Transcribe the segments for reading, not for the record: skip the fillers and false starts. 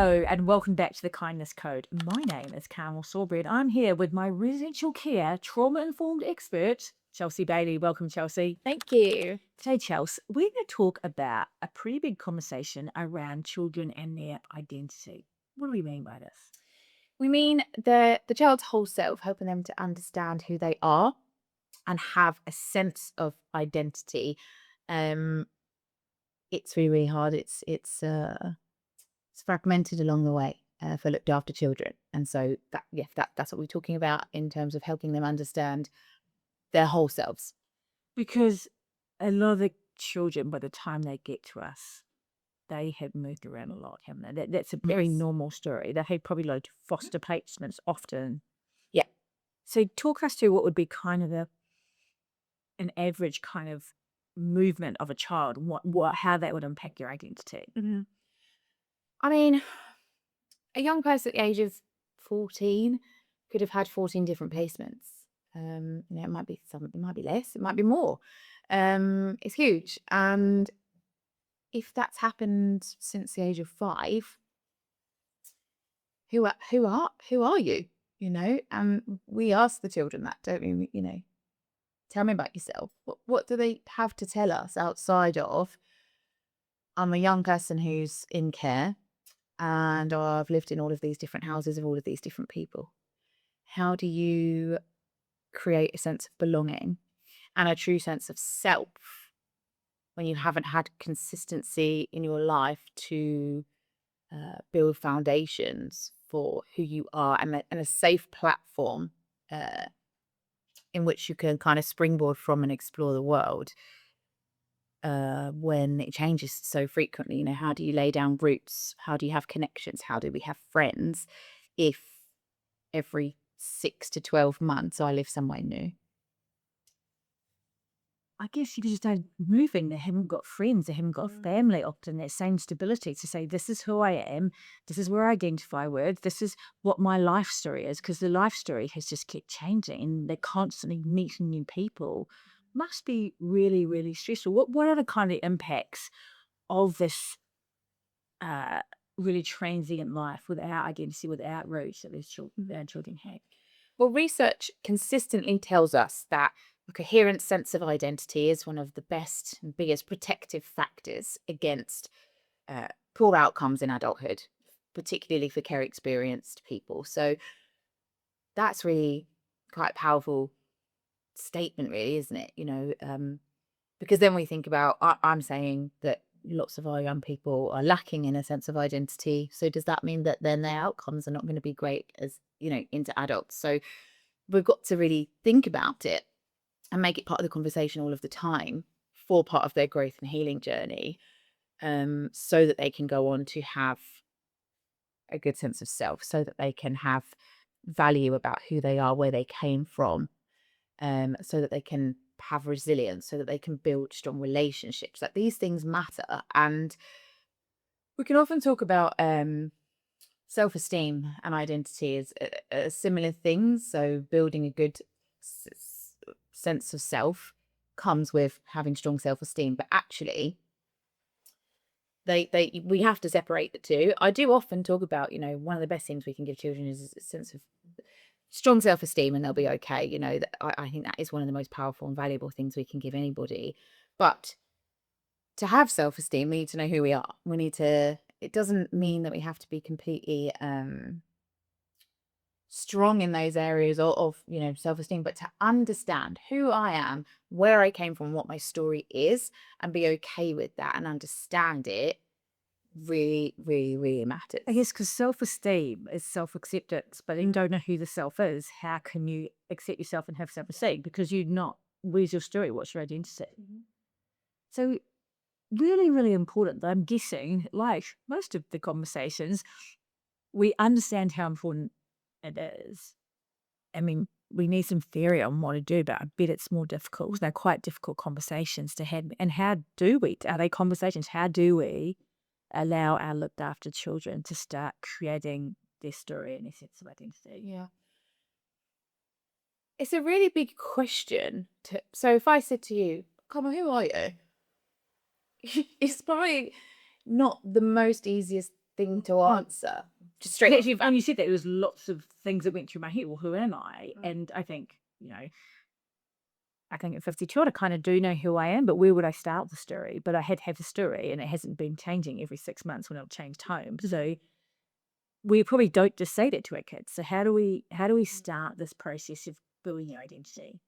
Hello and welcome back to the Kindness Code. My name is Carmel Sawbury and I'm here with my residential care trauma-informed expert, Chelsea Bailey. Welcome, Chelsea. Thank you. Today, Chelsea, we're going to talk about a pretty big conversation around children and their identity. What do we mean by this? We mean the child's whole self, helping them to understand who they are and have a sense of identity. Um, it's really, really hard. It's fragmented along the way for looked after children, and so that's what we're talking about in terms of helping them understand their whole selves. Because a lot of the children, by the time they get to us, they have moved around a lot, haven't they? That's a very Yes. normal story. They had probably loads of foster placements often. Yeah. So talk us through what would be kind of an average kind of movement of a child, how that would impact your identity. I mean, a young person at the age of 14 could have had 14 different placements. It might be some, it might be less, it might be more. It's huge. And if that's happened since the age of 5, who are you? And we ask the children that, don't we? Tell me about yourself. What do they have to tell us outside of I'm a young person who's in care and I've lived in all of these different houses of all of these different people. How do you create a sense of belonging and a true sense of self when you haven't had consistency in your life to build foundations for who you are and a safe platform uh, in which you can kind of springboard from and explore the world when it changes so frequently? How do you lay down roots? How do you have connections? How do we have friends if every 6 to 12 months I live somewhere new? I guess you just don't moving. They haven't got friends. They haven't got family often. That same stability to say, this is who I am. This is where I identify with. This is what my life story is. Because the life story has just kept changing and they're constantly meeting new people. Must be really, really stressful. What are the kind of impacts of this uh, really transient life without identity, without roots that these children have? Well, research consistently tells us that a coherent sense of identity is one of the best and biggest protective factors against poor outcomes in adulthood, particularly for care experienced people. So that's really quite a powerful statement, really, isn't it? Because then we think about, I'm saying that lots of our young people are lacking in a sense of identity. So does that mean that then their outcomes are not going to be great as, into adults? So we've got to really think about it and make it part of the conversation all of the time for part of their growth and healing journey, so that they can go on to have a good sense of self, so that they can have value about who they are, where they came from, so that they can have resilience, so that they can build strong relationships. Like, these things matter. And we can often talk about self-esteem and identity as similar things. So building a good sense of self comes with having strong self-esteem, but actually we have to separate the two. I do often talk about, one of the best things we can give children is a sense of strong self-esteem, and they'll be okay. That I think that is one of the most powerful and valuable things we can give anybody. But to have self-esteem, we need to know who we are. It doesn't mean that we have to be completely strong in those areas of self-esteem, but to understand who I am, where I came from, what my story is, and be okay with that and understand it really, really, really matters. I guess because self-esteem is self-acceptance, but then you don't know who the self is. How can you accept yourself and have self-esteem? Because you're not, where's your story? What's your identity? So really, really important. I'm guessing, like most of the conversations, we understand how important it is. I mean, we need some theory on what to do, but I bet it's more difficult. They're quite difficult conversations to have. And are they conversations? How do we allow our looked after children to start creating their story and their sense of identity? Yeah. It's a really big question. So if I said to you, "Come who are you?" It's probably not the most easiest thing to answer. Just straight. Actually, if only said that, there was lots of things that went through my head. Well, who am I? And I think, I think at 52, I kind of do know who I am, but where would I start the story? But I had to have the story, and it hasn't been changing every 6 months when I've changed home. So we probably don't just say that to our kids. So how do we start this process of building your identity?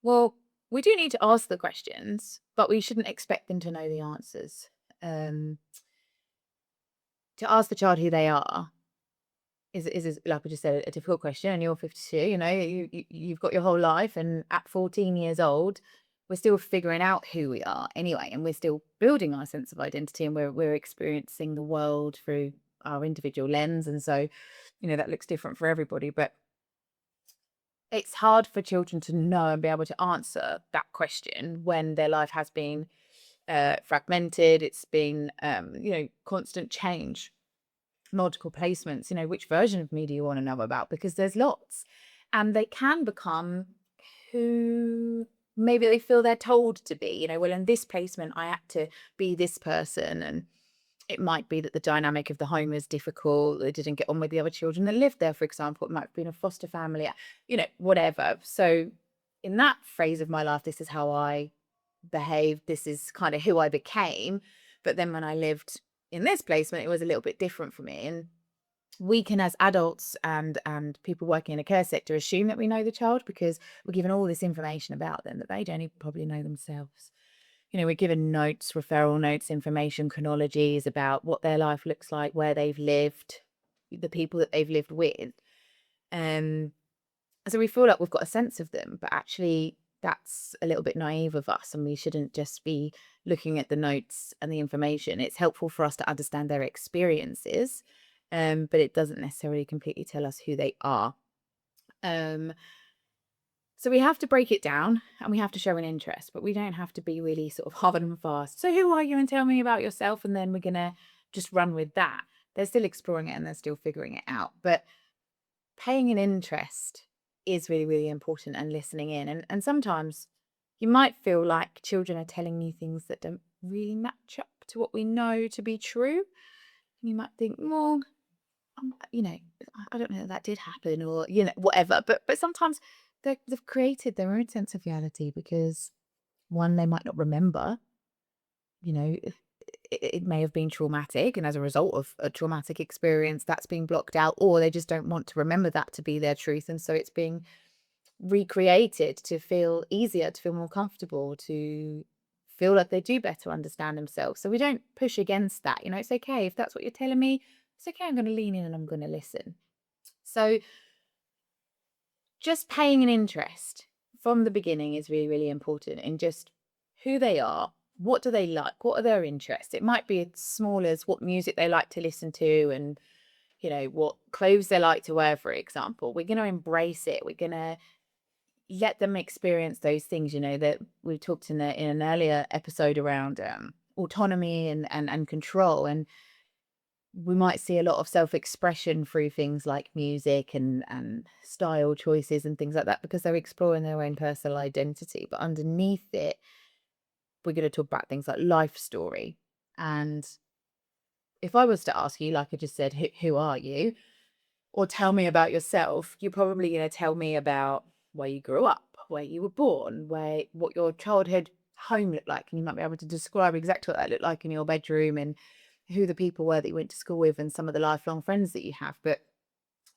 Well, we do need to ask the questions, but we shouldn't expect them to know the answers. Um, to ask the child who they are is like I just said, a difficult question. And you're 52, you've got your whole life, and at 14 years old, we're still figuring out who we are anyway, and we're still building our sense of identity, and we're experiencing the world through our individual lens, and so that looks different for everybody. But it's hard for children to know and be able to answer that question when their life has been fragmented. It's been constant change, multiple placements. Which version of me do you want to know about? Because there's lots, and they can become who maybe they feel they're told to be. Well, in this placement I had to be this person, and it might be that the dynamic of the home is difficult. They didn't get on with the other children that lived there, for example. It might have been a foster family, whatever. So in that phase of my life, this is how I behaved. This is kind of who I became. But then when I lived in this placement, it was a little bit different for me. And we can, as adults and people working in a care sector, assume that we know the child because we're given all this information about them that they don't even probably know themselves. We're given notes, referral notes, information, chronologies about what their life looks like, where they've lived, the people that they've lived with. So we feel like we've got a sense of them, but actually that's a little bit naive of us, and we shouldn't just be looking at the notes and the information. It's helpful for us to understand their experiences, but it doesn't necessarily completely tell us who they are. So we have to break it down, and we have to show an interest, but we don't have to be really sort of hard and fast. So who are you, and tell me about yourself, and then we're going to just run with that. They're still exploring it, and they're still figuring it out. But paying an interest is really, really important, and listening in. And sometimes you might feel like children are telling you things that don't really match up to what we know to be true. You might think, well, I don't know that did happen, or whatever. But sometimes they've created their own sense of reality because, one, they might not remember. It may have been traumatic, and as a result of a traumatic experience, that's being blocked out, or they just don't want to remember that to be their truth, and so it's being recreated to feel easier, to feel more comfortable, to feel like they do better understand themselves. So we don't push against that. It's okay if that's what you're telling me. It's okay. I'm going to lean in and I'm going to listen. So just paying an interest from the beginning is really, really important in just who they are. What do they like? What are their interests? It might be as small as what music they like to listen to, and what clothes they like to wear, for example. We're going to embrace it. We're going to let them experience those things, that we talked in an earlier episode around autonomy and control. And we might see a lot of self-expression through things like music and style choices and things like that, because they're exploring their own personal identity. But underneath it, we're going to talk about things like life story. And if I was to ask you, like I just said, who are you? Or tell me about yourself, you're probably going to tell me about where you grew up, where you were born, what your childhood home looked like. And you might be able to describe exactly what that looked like in your bedroom, and who the people were that you went to school with, and some of the lifelong friends that you have. But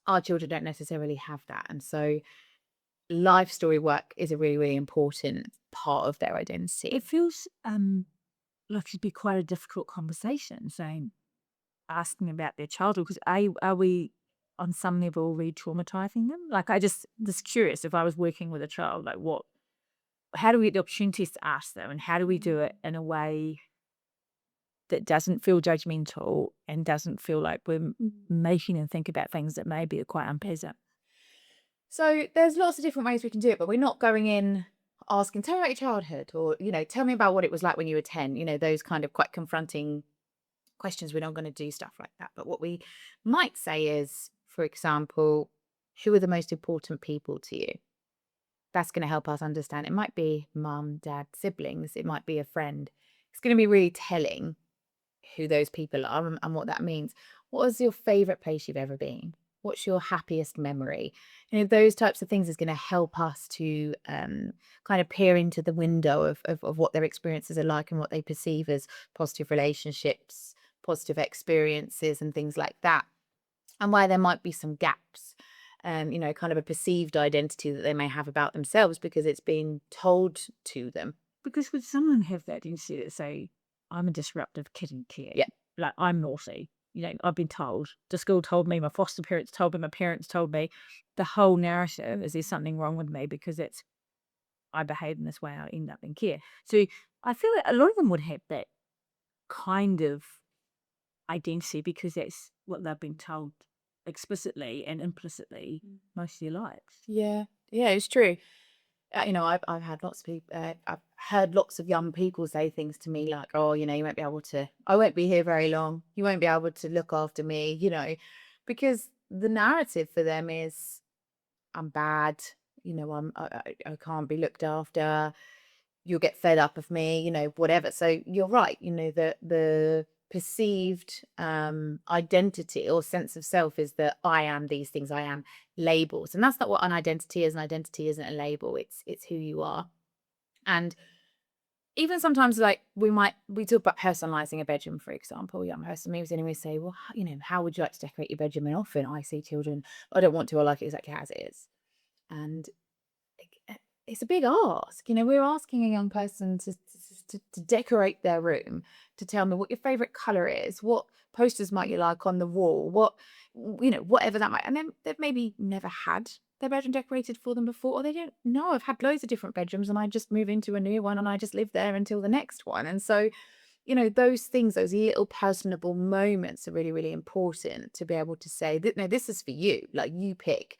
our children don't necessarily have that. And so life story work is a really, really important part of their identity. It feels like it'd be quite a difficult conversation, asking about their childhood, because are we on some level re-traumatizing them? Like, I just curious, if I was working with a child, like how do we get the opportunities to ask them, and how do we do it in a way that doesn't feel judgmental and doesn't feel like we're making them think about things that maybe are quite unpleasant? So there's lots of different ways we can do it, but we're not going in asking, tell me about your childhood, or, tell me about what it was like when you were 10, those kind of quite confronting questions. We're not going to do stuff like that. But what we might say is, for example, who are the most important people to you? That's going to help us understand. It might be mum, dad, siblings. It might be a friend. It's going to be really telling who those people are and what that means. What was your favorite place you've ever been? What's your happiest memory? Those types of things is going to help us to kind of peer into the window of what their experiences are like and what they perceive as positive relationships, positive experiences, and things like that, and why there might be some gaps, kind of a perceived identity that they may have about themselves because it's been told to them. Because would someone have that instead of say, I'm a disruptive kid in care? Yeah. Like, I'm naughty. I've been told. The school told me, my foster parents told me, my parents told me. The whole narrative is there's something wrong with me because I behave in this way, I end up in care. So I feel like a lot of them would have that kind of identity because that's what they've been told explicitly and implicitly most of their lives. Yeah, it's true. I've had lots of people. I've heard lots of young people say things to me like, "Oh, you won't be able to. I won't be here very long. You won't be able to look after me." Because the narrative for them is, "I'm bad. I can't be looked after. You'll get fed up of me. Whatever." So you're right. The perceived identity or sense of self is that I am these things. I am labels, and that's not what an identity is. An identity isn't a label. It's who you are. And even sometimes, like we talk about personalizing a bedroom, for example. Young person moves in and we say, well, how would you like to decorate your bedroom? And often I see children, I don't want to, I like it exactly as it is. And it's a big ask. We're asking a young person to decorate their room, to tell me what your favorite color is, what posters might you like on the wall, whatever that might. And then they've maybe never had their bedroom decorated for them before, or they don't know. I've had loads of different bedrooms and I just move into a new one and I just live there until the next one. And so, those things, those little personable moments are really, really important to be able to say that, no, this is for you. Like, you pick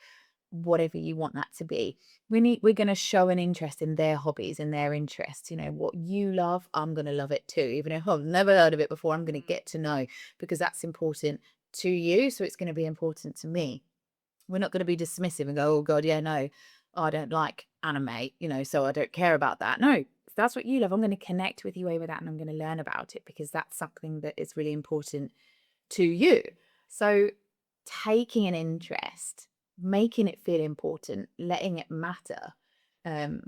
whatever you want that to be. We're going to show an interest in their hobbies and their interests. What you love, I'm going to love it too. Even if I've never heard of it before, I'm going to get to know because that's important to you. So it's going to be important to me. We're not going to be dismissive and go, oh God, yeah, no, I don't like anime, so I don't care about that. No, if that's what you love, I'm going to connect with you over that and I'm going to learn about it because that's something that is really important to you. So taking an interest, making it feel important, letting it matter, that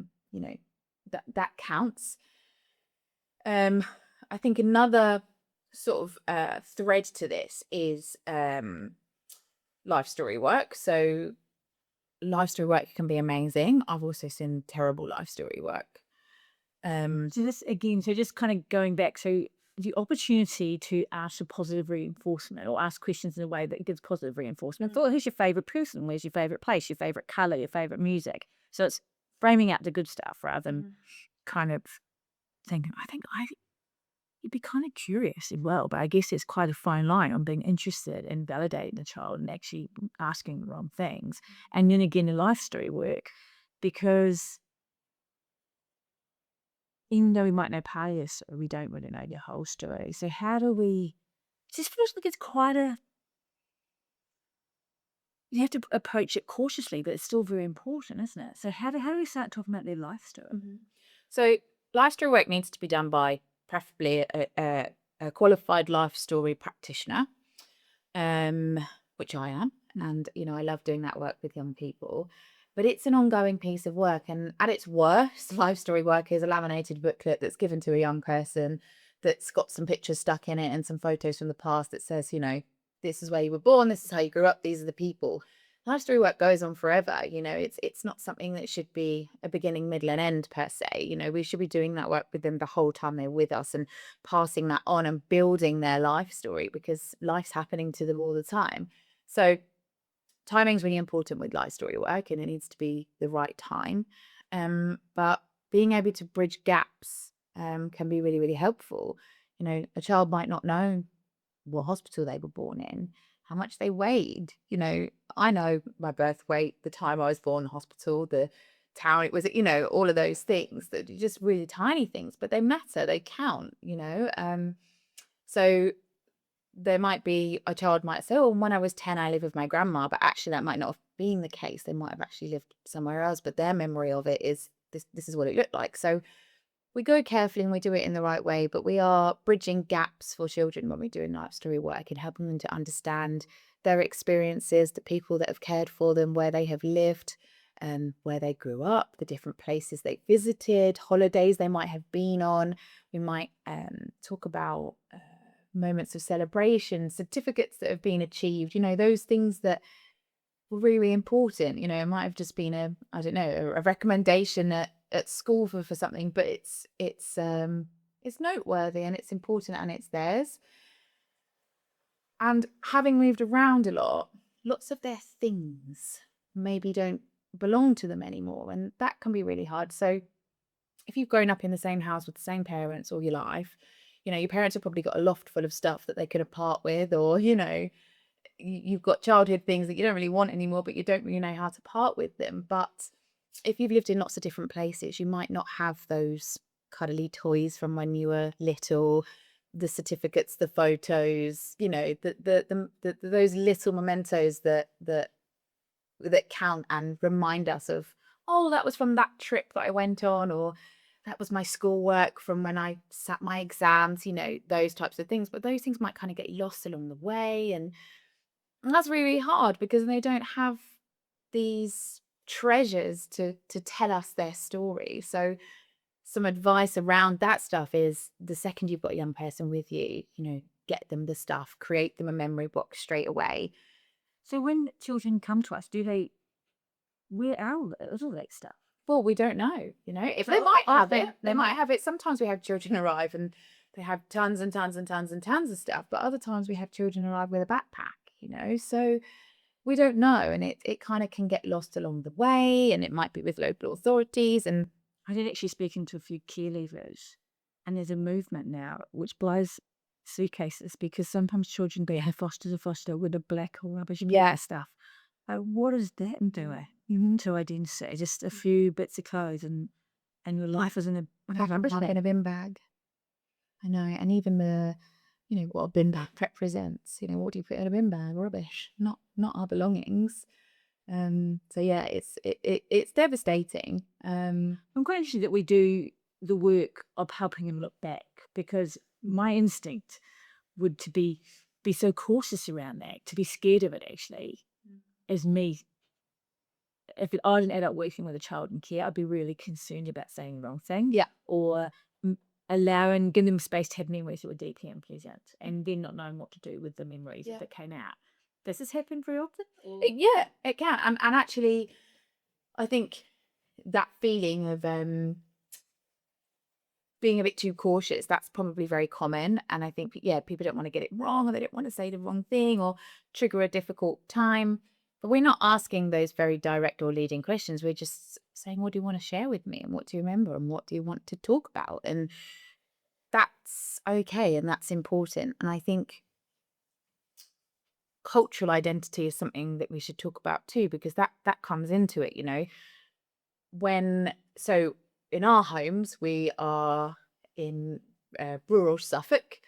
counts. I think another sort of thread to this is life story work. So life story work can be amazing. I've also seen terrible life story work. So this again, so just kind of going back, so the opportunity to ask for positive reinforcement or ask questions in a way that gives positive reinforcement. Well, who's your favorite person? Where's your favorite place? Your favorite color? Your favorite music? So it's framing out the good stuff rather than kind of thinking, you'd be kind of curious as well, but I guess it's quite a fine line on being interested in validating the child and actually asking the wrong things. And then again, in life story work, because even though we might know part of your story, we don't really know your whole story. So how do we? It just feels like it's quite a. You have to approach it cautiously, but it's still very important, isn't it? So how do we start talking about their life story? So life story work needs to be done by preferably a qualified life story practitioner, which I am. And, I love doing that work with young people. But it's an ongoing piece of work. And at its worst, life story work is a laminated booklet that's given to a young person that's got some pictures stuck in it and some photos from the past that says, this is where you were born, this is how you grew up, these are the people. Life story work goes on forever. It's not something that should be a beginning, middle, and end per se. We should be doing that work with them the whole time they're with us and passing that on and building their life story because life's happening to them all the time. So timing's really important with life story work and it needs to be the right time. But being able to bridge gaps can be really, really helpful. A child might not know what hospital they were born in, how much they weighed. I know my birth weight, the time I was born, the hospital, the town it was, all of those things that are just really tiny things, but they matter, they count, so there might be a child might say, oh, when I was 10, I lived with my grandma, but actually that might not have been the case. They might have actually lived somewhere else, but their memory of it is this is what it looked like. So We go carefully and we do it in the right way, but we are bridging gaps for children when we're doing life story work and helping them to understand their experiences, the people that have cared for them, where they have lived, where they grew up, the different places they visited, holidays they might have been on. We might talk about moments of celebration, certificates that have been achieved, those things that were really important. It might have just been I don't know, a recommendation at school for something, but it's noteworthy and it's important and it's theirs. And having moved around a lot, lots of their things maybe don't belong to them anymore, and that can be really hard. So if you've grown up in the same house with the same parents all your life, your parents have probably got a loft full of stuff that they couldn't part with, or you've got childhood things that you don't really want anymore, but you don't really know how to part with them. But if you've lived in lots of different places, you might not have those cuddly toys from when you were little, the certificates, the photos, those little mementos that count and remind us of, oh, that was from that trip that I went on, or that was my schoolwork from when I sat my exams, those types of things. But those things might kind of get lost along the way. And that's really hard because they don't have these treasures to tell us their story. So some advice around that stuff is, the second you've got a young person with you, get them the stuff, create them a memory box straight away. So when children come to us, where are all that stuff? Well, we don't know, if they So might have often it, they might have it. Sometimes we have children arrive and they have tons and tons and tons and tons of stuff, but other times we have children arrive with a backpack, so we don't know. And it kind of can get lost along the way, and it might be with local authorities. And I did actually speak to a few care leavers, and there's a movement now which blows suitcases, because sometimes children go foster to foster with a black or rubbish Yeah. stuff. What is that doing? Into identity, just a few bits of clothes, and your life is in a rubbish in bag. a bin bag. I know. And even what a bin bag represents. What do you put in a bin bag? Rubbish, not our belongings. So yeah, it's devastating. I'm quite interested that we do the work of helping him look back, because my instinct would to be so cautious around that, to be scared of it actually, as me. If I was an adult working with a child in care, I'd be really concerned about saying the wrong thing. Yeah. Or giving them space to have memories that were deeply unpleasant, and then not knowing what to do with the memories that came out. Does this happen very often? Yeah, it can. And actually, I think that feeling of being a bit too cautious, that's probably very common. And I think, people don't want to get it wrong, or they don't want to say the wrong thing or trigger a difficult time. But we're not asking those very direct or leading questions. We're just saying, what do you want to share with me? And what do you remember? And what do you want to talk about? And that's okay. And that's important. And I think cultural identity is something that we should talk about too, because that comes into it, So in our homes, we are in rural Suffolk,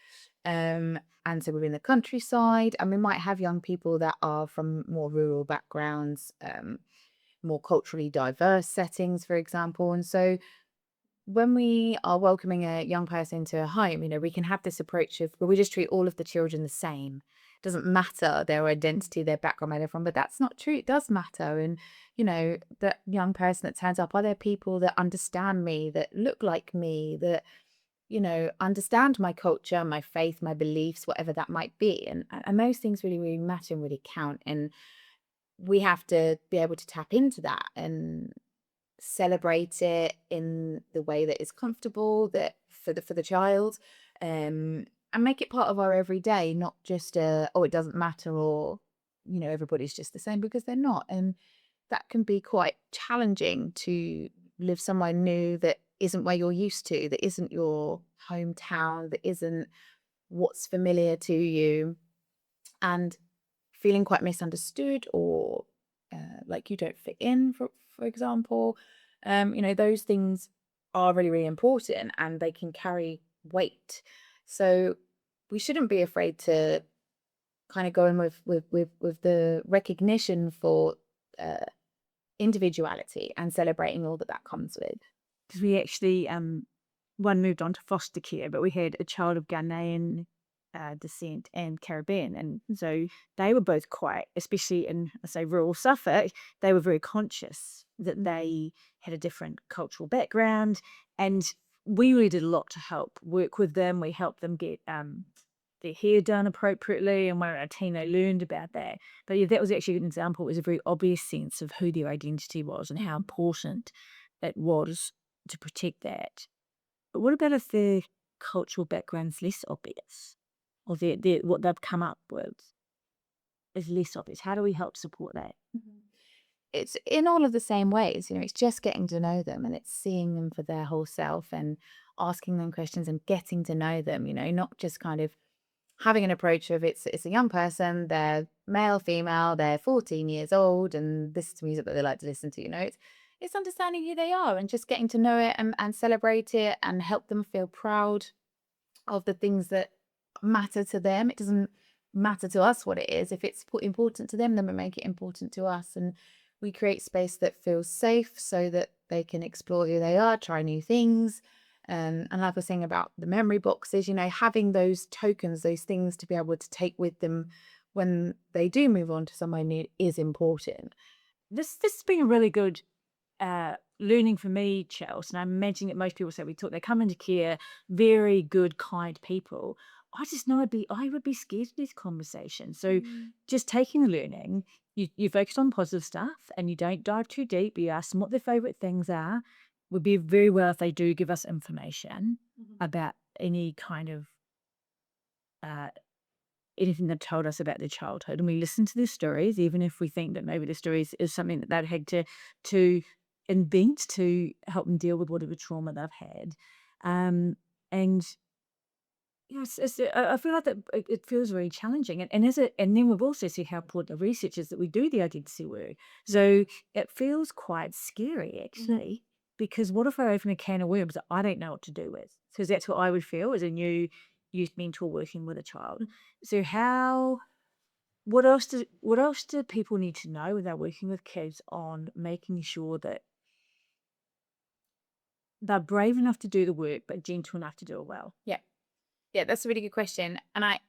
and so we're in the countryside, and we might have young people that are from more rural backgrounds, more culturally diverse settings, for example. And so when we are welcoming a young person into a home, we can have this approach of, well, we just treat all of the children the same. It doesn't matter their identity, their background, where they're from. But that's not true. It does matter. And, that young person that turns up, are there people that understand me, that look like me, that, understand my culture, my faith, my beliefs, whatever that might be. And those things really, really matter and really count. And we have to be able to tap into that and celebrate it in the way that is comfortable, that for the child, and make it part of our everyday, not just it doesn't matter, or everybody's just the same, because they're not. And that can be quite challenging, to live somewhere new that isn't where you're used to, that isn't your hometown, that isn't what's familiar to you, and feeling quite misunderstood, or like you don't fit in, for example. Those things are really, really important, and they can carry weight. So we shouldn't be afraid to kind of go in with the recognition for individuality and celebrating all that comes with. Because we actually one moved on to foster care, but we had a child of Ghanaian descent and Caribbean. And so they were both quite, especially in, I say, rural Suffolk, they were very conscious that they had a different cultural background. And we really did a lot to help work with them. We helped them get their hair done appropriately. And when our teen, they learned about that. But yeah, that was actually an example. It was a very obvious sense of who their identity was and how important it was to protect that. But what about if their cultural background's less obvious, or what they've come up with is less obvious? How do we help support that? It's in all of the same ways, it's just getting to know them, and it's seeing them for their whole self and asking them questions and getting to know them, not just kind of having an approach of it's a young person, they're male, female, they're 14 years old, and this is the music that they like to listen to, it's understanding who they are and just getting to know it and celebrate it and help them feel proud of the things that matter to them. It doesn't matter to us what it is. If it's important to them, then we make it important to us. And we create space that feels safe so that they can explore who they are, try new things. And like I was saying about the memory boxes, having those tokens, those things to be able to take with them when they do move on to somewhere new is important. This has been a really good learning for me, Chels, and I'm imagining that most people say they come into care, very good, kind people. I just know I would be scared of these conversations. So just taking the learning, you focus on positive stuff and you don't dive too deep. You ask them what their favorite things are. Would be very well if they do give us information about any kind of anything they've told us about their childhood, and we listen to their stories, even if we think that maybe the stories is something that they've had to invent to help them deal with whatever trauma they've had. And I feel like that it feels very challenging, and then we've also seen how important the research is that we do the identity work. So it feels quite scary actually, because what if I open a can of worms that I don't know what to do with? Because that's what I would feel as a new youth mentor working with a child. So what else do people need to know when they're working with kids on making sure that they're brave enough to do the work but gentle enough to do it well? Yeah. Yeah, that's a really good question. And I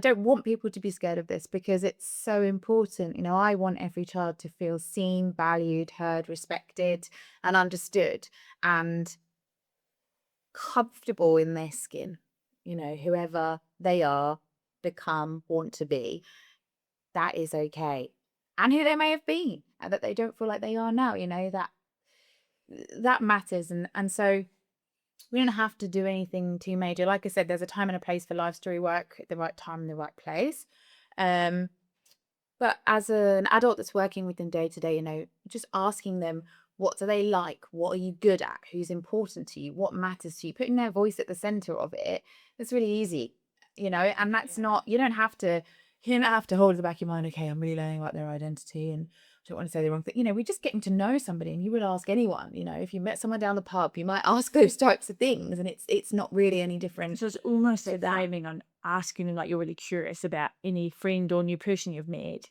don't want people to be scared of this because it's so important. I want every child to feel seen, valued, heard, respected, and understood and comfortable in their skin. Whoever they are, become, want to be, that is okay. And who they may have been, and that they don't feel like they are now, that matters. And so we don't have to do anything too major. Like I said, there's a time and a place for life story work at the right time in the right place. But as an adult that's working with them day to day, just asking them, what do they like? What are you good at? Who's important to you? What matters to you? Putting their voice at the center of it, it's really easy, and that's not, you don't have to hold it back of your mind, okay, I'm really learning about their identity and I don't want to say the wrong thing. We're just getting to know somebody, and you would ask anyone, if you met someone down the pub, you might ask those types of things, and it's not really any different. So it's almost like aiming on asking them like you're really curious about any friend or new person you've met,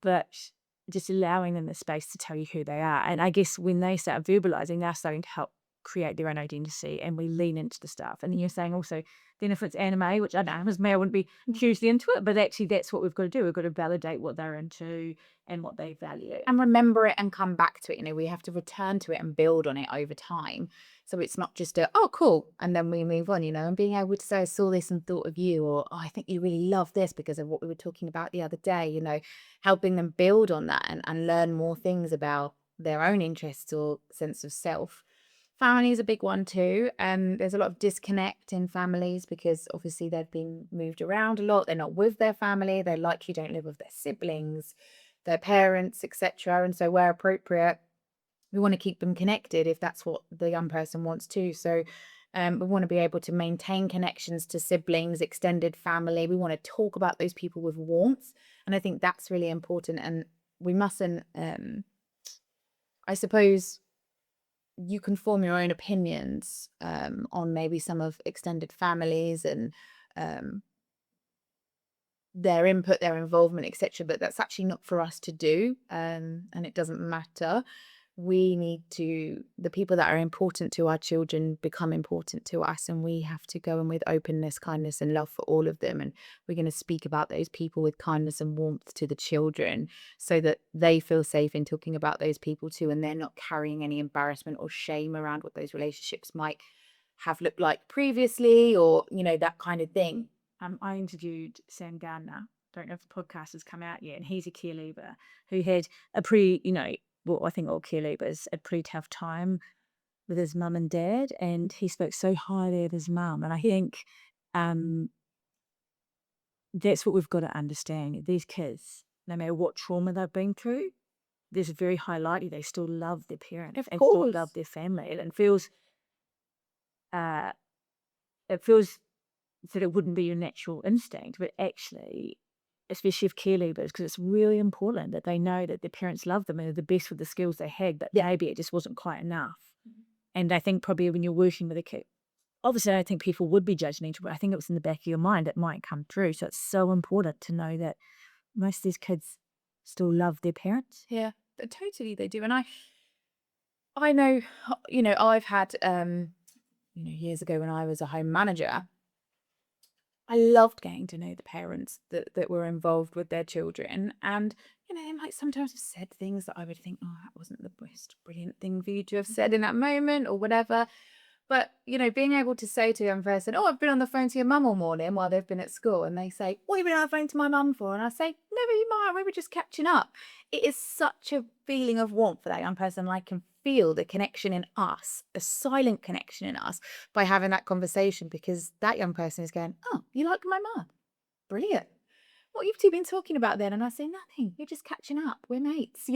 but just allowing them the space to tell you who they are. And I guess when they start verbalizing, they're starting to help create their own identity, and we lean into the stuff. And then you're saying also, then if it's anime, which I know as me, I wouldn't be hugely into it, but actually that's what we've got to do. We've got to validate what they're into and what they value. And remember it and come back to it. We have to return to it and build on it over time. So it's not just oh, cool, and then we move on, and being able to say, I saw this and thought of you, or oh, I think you really love this because of what we were talking about the other day, helping them build on that and learn more things about their own interests or sense of self. Family is a big one too. And there's a lot of disconnect in families because obviously they've been moved around a lot. They're not with their family. They likely don't live with their siblings, their parents, etc. And so where appropriate, we want to keep them connected if that's what the young person wants to. So we want to be able to maintain connections to siblings, extended family. We want to talk about those people with warmth. And I think that's really important. And we mustn't, I suppose, you can form your own opinions on maybe some of extended families and their input, their involvement, etc. But that's actually not for us to do, and it doesn't matter. the people that are important to our children become important to us, and we have to go in with openness, kindness, and love for all of them. And we're going to speak about those people with kindness and warmth to the children so that they feel safe in talking about those people too, and they're not carrying any embarrassment or shame around what those relationships might have looked like previously, or, that kind of thing. I interviewed Sam Gardner. Don't know if the podcast has come out yet, and he's a care leaver who had a well, I think all care leavers had a pretty tough time with his mum and dad, and he spoke so highly of his mum. And I think that's what we've got to understand. These kids, no matter what trauma they've been through, there's a very high likely they still love their parents Of and still course. love their family, and it feels that it wouldn't be your natural instinct, but actually, especially if care leavers, because it's really important that they know that their parents love them and are the best with the skills they had, but Yeah. maybe it just wasn't quite enough. And I think probably when you're working with a kid, obviously I don't think people would be judgmental, but I think it was in the back of your mind, it might come through. So it's so important to know that most of these kids still love their parents. Yeah, totally they do. And I know, I've had, years ago when I was a home manager, I loved getting to know the parents that were involved with their children. And, they might sometimes have said things that I would think, oh, that wasn't the most brilliant thing for you to have said in that moment or whatever. But, being able to say to a young person, oh, I've been on the phone to your mum all morning while they've been at school. And they say, what have you been on the phone to my mum for? And I say, never you mind, we were just catching up. It is such a feeling of warmth for that young person. I can feel the connection in us, the silent connection in us by having that conversation, because that young person is going, oh, you like my mum? Brilliant. What you've two been talking about then? And I say, nothing. You're just catching up. We're mates.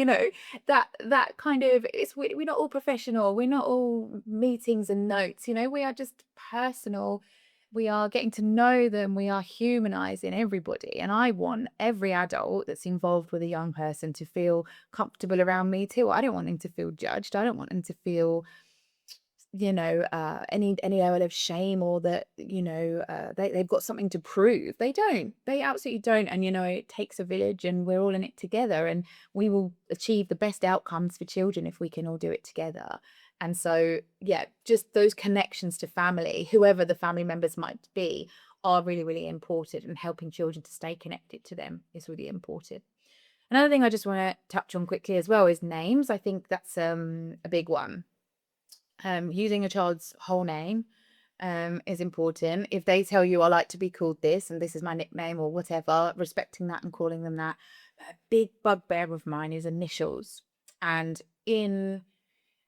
That kind of, we're not all professional. We're not all meetings and notes. We are just personal. We are getting to know them. We are humanizing everybody. And I want every adult that's involved with a young person to feel comfortable around me too. I don't want them to feel judged. I don't want them to feel any level of shame, or that they've got something to prove. They absolutely don't. And it takes a village, and we're all in it together, and we will achieve the best outcomes for children if we can all do it together. And so, yeah, just those connections to family, whoever the family members might be, are really, really important, and helping children to stay connected to them is really important. Another thing I just want to touch on quickly as well is names. I think that's a big one. Using a child's whole name is important. If they tell you, I like to be called this and this is my nickname or whatever, respecting that and calling them that. A big bugbear of mine is initials. And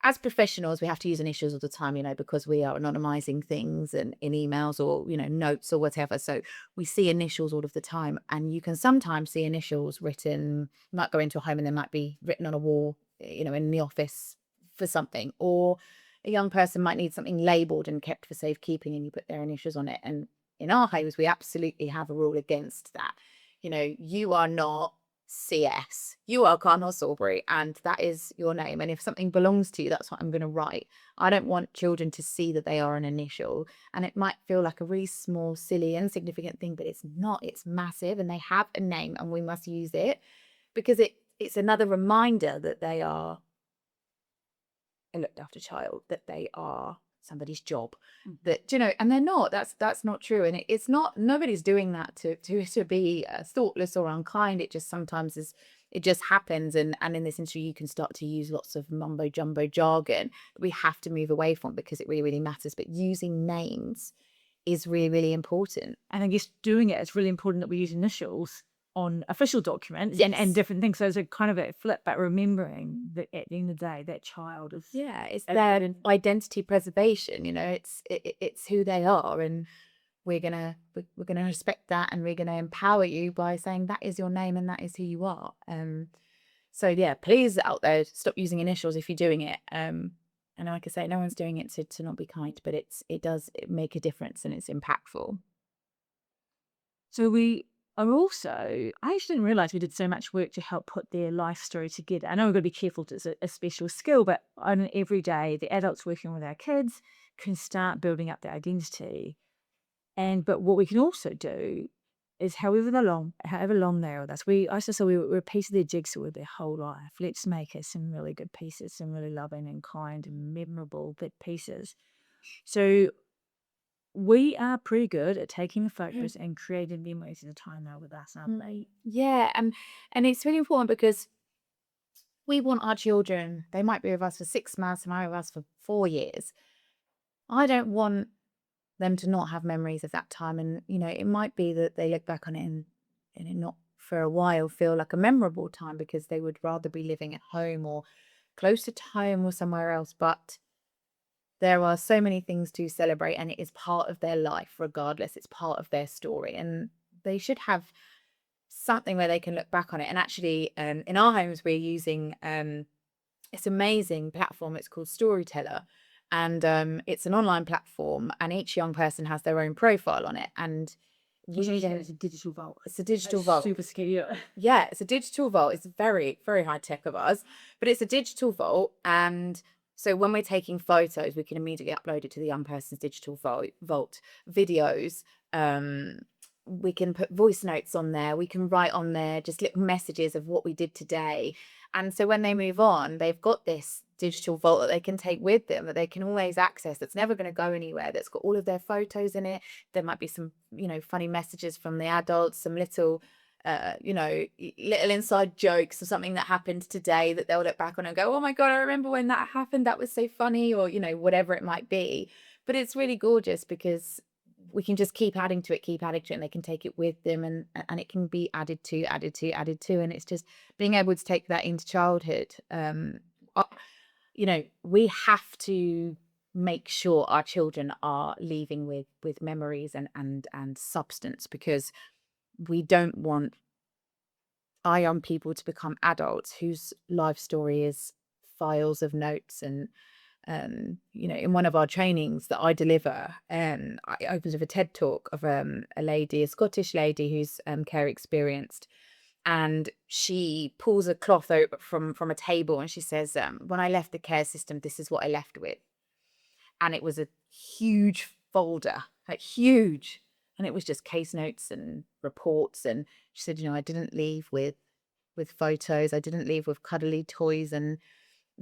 as professionals, we have to use initials all the time, because we are anonymizing things and in emails or, notes or whatever. So we see initials all of the time. And you can sometimes see initials written, you might go into a home and they might be written on a wall, in the office for something, or a young person might need something labeled and kept for safekeeping, and you put their initials on it. And in our homes, we absolutely have a rule against that. You are not CS, you are Cardinal Salisbury, and that is your name. And if something belongs to you, that's what I'm going to write. I don't want children to see that they are an initial. And it might feel like a really small, silly, insignificant thing, but it's not. It's massive, and they have a name, and we must use it, because it's another reminder that they are a looked after child, that they are somebody's job, that and they're not. That's not true. And it's not, nobody's doing that to be thoughtless or unkind. It just sometimes is, it just happens. And in this industry, you can start to use lots of mumbo jumbo jargon that we have to move away from, because it really, really matters. But using names is really, really important. And I guess doing it, it's really important that we use initials on official documents and different things. So it's a kind of a flip, but remembering that at the end of the day, that child is it's their identity preservation. It's who they are, and we're gonna respect that, and we're gonna empower you by saying that is your name and that is who you are. So yeah, please out there, stop using initials if you're doing it. And like I say, no one's doing it to not be kind, but it does make a difference, and it's impactful. So we are also, I actually didn't realize we did so much work to help put their life story together. I know we've got to be careful, it's a special skill, but on an everyday, the adults working with our kids can start building up their identity. But what we can also do is however long they are with us. I used to say we're a piece of their jigsaw with their whole life. Let's make it some really good pieces, some really loving and kind and memorable bit pieces. So we are pretty good at taking the photos and creating memories in the time they're with us, aren't they? Yeah, and it's really important because we want our children, they might be with us for 6 months, they might be with us for 4 years. I don't want them to not have memories of that time. And, it might be that they look back on it and it not for a while feel like a memorable time because they would rather be living at home or closer to home or somewhere else. But there are so many things to celebrate and it is part of their life, regardless. It's part of their story. And they should have something where they can look back on it. And actually, in our homes, we're using this amazing platform. It's called Storyteller. And it's an online platform, and each young person has their own profile on it. And It's a digital vault. it's a digital vault. Super scary. Yeah, it's a digital vault. It's very, very high tech of us, but it's a digital vault. And so when we're taking photos, we can immediately upload it to the young person's digital vault. Videos, we can put voice notes on there. We can write on there just little messages of what we did today. And so when they move on, they've got this digital vault that they can take with them, that they can always access, that's never going to go anywhere, that's got all of their photos in it. There might be some, funny messages from the adults, some little little inside jokes or something that happened today that they'll look back on and go, oh my God, I remember when that happened. That was so funny, or, whatever it might be. But it's really gorgeous because we can just keep adding to it, and they can take it with them, and it can be added to. And it's just being able to take that into childhood. We have to make sure our children are leaving with memories and substance, because we don't want our young people to become adults whose life story is files of notes. And in one of our trainings that I deliver, I opened with a TED talk of a Scottish lady who's care experienced, and she pulls a cloth over from a table and she says, when I left the care system, this is what I left with. And it was a huge folder, like huge. And it was just case notes and reports. And she said, I didn't leave with photos. I didn't leave with cuddly toys and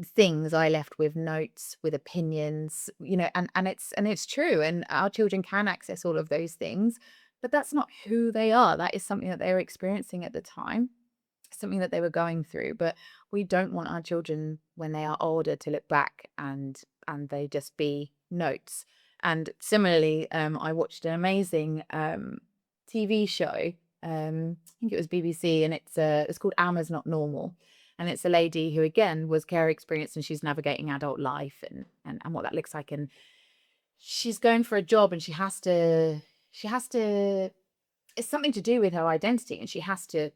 things. I left with notes, with opinions, and it's true. And our children can access all of those things, but that's not who they are. That is something that they were experiencing at the time, something that they were going through. But we don't want our children, when they are older, to look back and they just be notes. And similarly, I watched an amazing TV show. I think it was BBC, and it's called Alma's Not Normal. And it's a lady who, again, was care experienced, and she's navigating adult life and what that looks like. And she's going for a job, and she has to, it's something to do with her identity, and she has to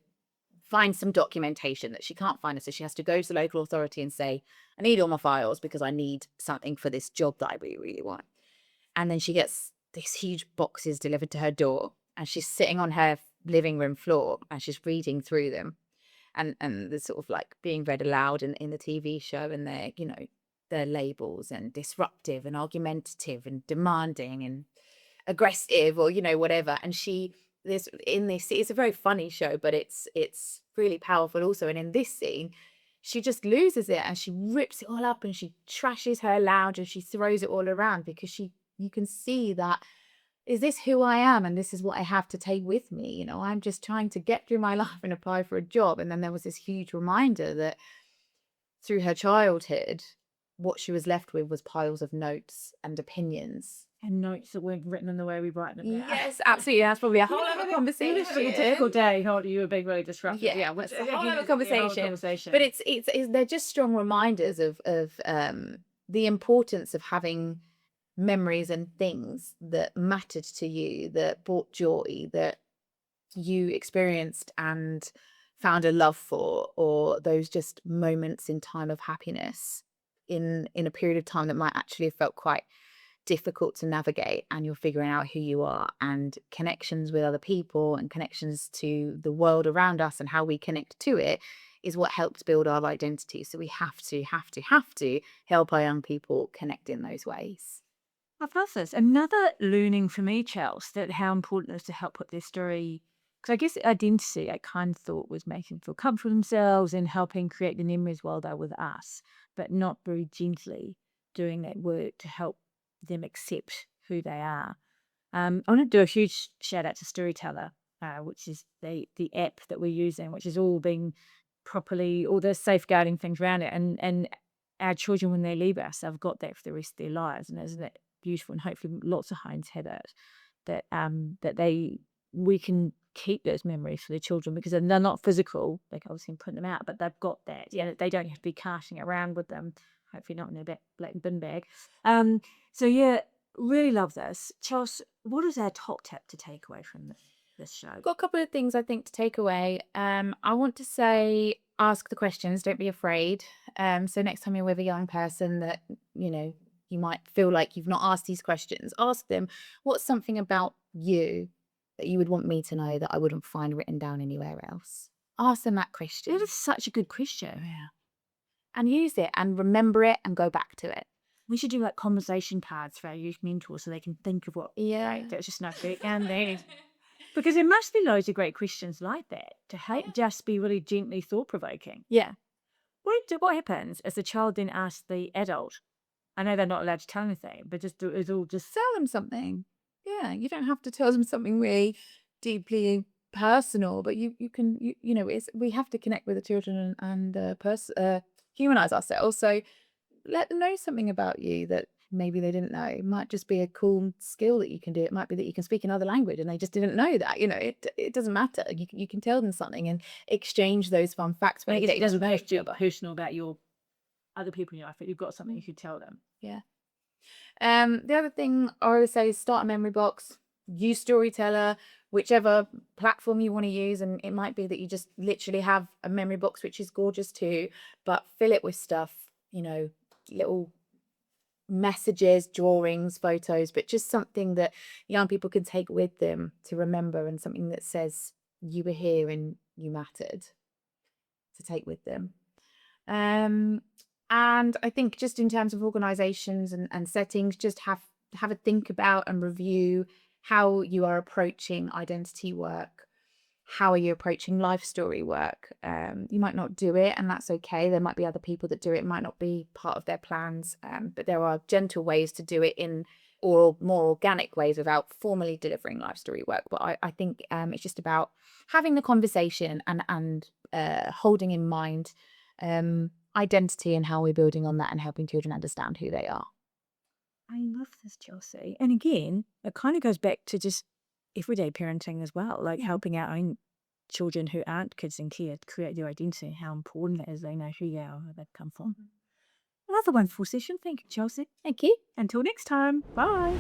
find some documentation that she can't find. So she has to go to the local authority and say, I need all my files because I need something for this job that I really, really want. And then she gets these huge boxes delivered to her door, and she's sitting on her living room floor and she's reading through them. And they're sort of like being read aloud in the TV show, and they're labels, and disruptive and argumentative and demanding and aggressive, or whatever. And it's a very funny show, but it's really powerful also. And in this scene, she just loses it, and she rips it all up, and she trashes her lounge, and she throws it all around, because you can see that, is this who I am? And this is what I have to take with me. I'm just trying to get through my life and apply for a job. And then there was this huge reminder that through her childhood, what she was left with was piles of notes and opinions. And notes that weren't written in the way we write them now. Yes, absolutely. That's probably a whole other conversation. It's a typical day. You were being really disruptive. Yeah, it's a whole other conversation. But it's they're just strong reminders of the importance of having memories and things that mattered to you, that brought joy, that you experienced and found a love for, or those just moments in time of happiness in a period of time that might actually have felt quite difficult to navigate, and you're figuring out who you are, and connections with other people and connections to the world around us and how we connect to it is what helps build our identity. So we have to help our young people connect in those ways. I love this. Another learning for me, Chels, that how important it is to help put their story Because I guess identity, I kind of thought, was making them feel comfortable themselves and helping create the memories while they're with us, but not very gently doing that work to help them accept who they are. I want to do a huge shout out to Storyteller, which is the app that we're using, which is all being properly, all the safeguarding things around it, and our children when they leave us, have got that for the rest of their lives, and isn't it beautiful? And hopefully, lots of homes have it that we can keep those memories for the children because they're not physical. They can obviously print them out, but they've got that. Yeah, they don't have to be carting it around with them. Hopefully, not in their black bin bag. So yeah, really love this. Chelsea, what is our top tip to take away from this show? Got a couple of things I think to take away. I want to say ask the questions, don't be afraid. So next time you're with a young person that, you might feel like you've not asked these questions, ask them, what's something about you that you would want me to know that I wouldn't find written down anywhere else? Ask them that question. It is such a good question. Yeah. And use it and remember it and go back to it. We should do like conversation cards for our youth mentors so they can think of what. Yeah. That's just not great, can they? Because there must be loads of great questions like that to help just be really gently thought provoking. Yeah. What happens is the child then asks the adult. I know they're not allowed to tell anything, but it's all just Tell them something. Yeah, you don't have to tell them something really deeply personal, but you can we have to connect with the children and humanize ourselves. So let them know something about you that maybe they didn't know. It might just be a cool skill that you can do. It might be that you can speak another language and they just didn't know that. It doesn't matter. You can tell them something and exchange those fun facts. But it doesn't matter to be personal about your other people in your life, but you've got something you could tell them. Yeah. The other thing I would say is start a memory box, use Storyteller, whichever platform you want to use. And it might be that you just literally have a memory box, which is gorgeous too, but fill it with stuff, little messages, drawings, photos, but just something that young people can take with them to remember and something that says you were here and you mattered to take with them. And I think just in terms of organizations and settings, just have a think about and review how you are approaching identity work. How are you approaching life story work? You might not do it, and that's okay. There might be other people that do it. It might not be part of their plans, but there are gentle ways to do it or more organic ways without formally delivering life story work. But I think it's just about having the conversation and holding in mind identity and how we're building on that and helping children understand who they are. I love this, Chelsea. And again, it kind of goes back to just everyday parenting as well, like helping our own children who aren't kids in care create their identity, how important it is they know who they are, where they've come from. Another wonderful session. Thank you, Chelsea. Thank you. Until next time. Bye.